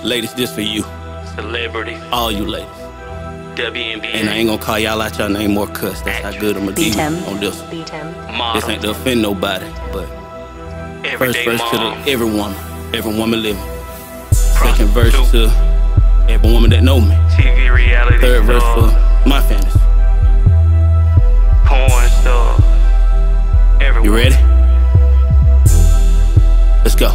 Ladies, this for you. Celebrity. All you ladies. WNBA. And I ain't gonna call y'all out y'all name more cuss. That's how good I'ma be on this. Model. This ain't to offend nobody, but Everyday first verse mom. to every woman living. Second verse to every woman that know me. TV reality. Third verse for my fantasy. Porn star. Everyone. You ready? Let's go.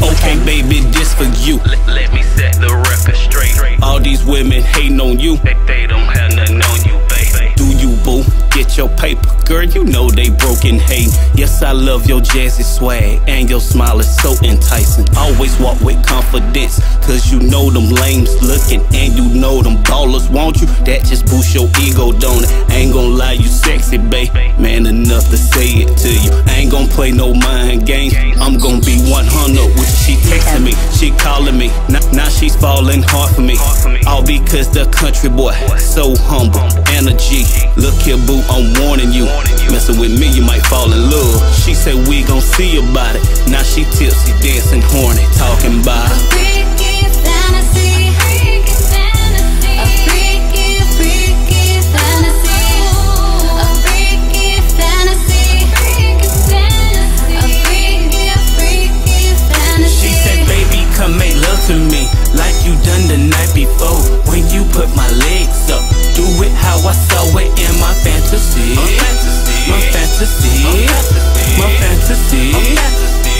Okay, baby, this for you. Let me set the record straight. All these women hating on you. They don't have nothing on you, baby. Do you, boo? Get your paper. Girl, you know they broken hating. Yes, I love your jazzy swag, and your smile is so enticing. Always walk with confidence, cause you know them lames looking, and you know them ballers want you. That just boosts your ego, don't it? I ain't gonna lie, you sexy, babe. Man enough to say it to you. I ain't gonna play no mind games. I'm gonna be 100 with you. She texting me, she calling me. Now she's falling hard for me. All because the country boy, so humble, and a G. Look here, boo, I'm warning you. Messing with me, you might fall in love. She said we gon' see about it. Now she tipsy, dancing horny, talking about a freaky fantasy. A freaky, freaky fantasy. A freaky fantasy. A freaky, freaky fantasy. She said, baby, come make love to me like you done the night before. When you put my legs up, do it how I saw it in my fantasy. My fantasy, my fantasy.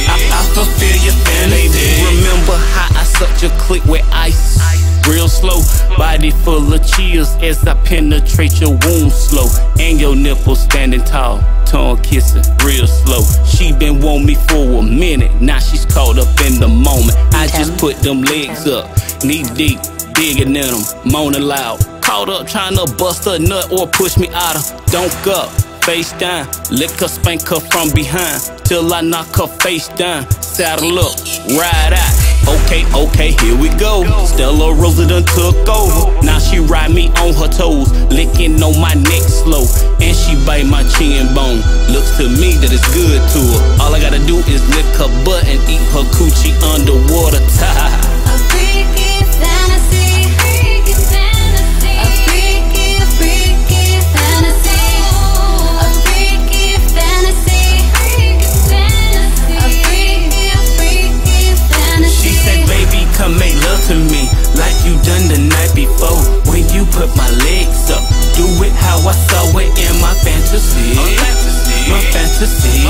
I fulfill your fantasy. Remember how I sucked your clit with ice? Real slow, body full of chills as I penetrate your womb slow. And your nipples standing tall, tongue kissing real slow. She been want me for a minute, now she's caught up in the moment. I just put them legs up, knee deep, digging in them, moaning loud. Caught up trying to bust a nut or push me out of dunk up. Face down, lick her, spank her from behind till I knock her face down. Saddle up, ride out. Okay, here we go. Stella Rosa done took over. Now she ride me on her toes, licking on my neck slow, and she bite my chin bone. Looks to me that it's good to her. All I gotta do is lick her butt and eat her coochie underwater. A freaky fantasy. A freaky, freaky fantasy. A freaky fantasy. A freaky, freaky fantasy. She said, baby, come make love to me like you done the night before. When you put my legs up, do it how I saw it in my fantasy. My fantasy,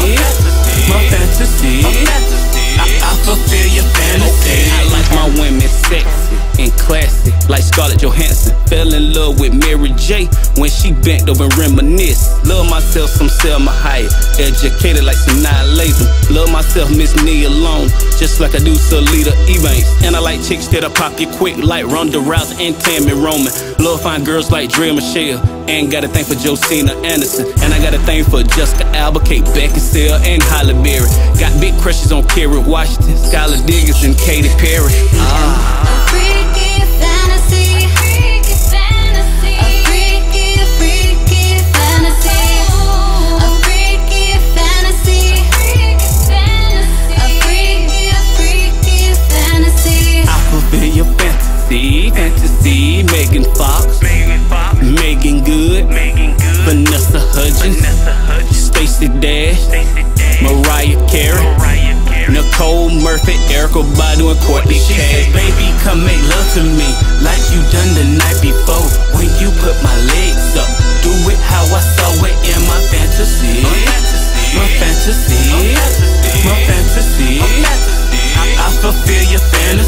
my fantasy. I fulfill your fantasy. I like my women sexy and classy, like Scarlett Johansson. Fell in love with Mary J when she bent over and reminisce. Love myself some Selma Hayek, educated like some nihilism. Love myself Miss Nia Long, just like I do Salita Ebanks. And I like chicks that'll pop you quick like Ronda Rousey and Tammy Roman. Love fine girls like Drea Michelle, and got a thing for Josina Anderson. And I got a thing for Jessica Alba, Kate Beckinsale, and Halle Berry. Got big crushes on Kerry Washington, Skylar Diggins, and Katy Perry. A freaky fantasy. A freaky, freaky fantasy. A freaky fantasy. A freaky, freaky fantasy. I fulfill your fantasy. Megan Fox, Megan Good, Vanessa Hudgens, Stacey Dash, Mariah Carey, Nicole Murphy, Erykah Badu, and Courtney Kane. She said, baby, come make love to me like you done the night before. When you put my legs up, do it how I saw it in my fantasy. My fantasy, my fantasy. I fulfill your fantasy.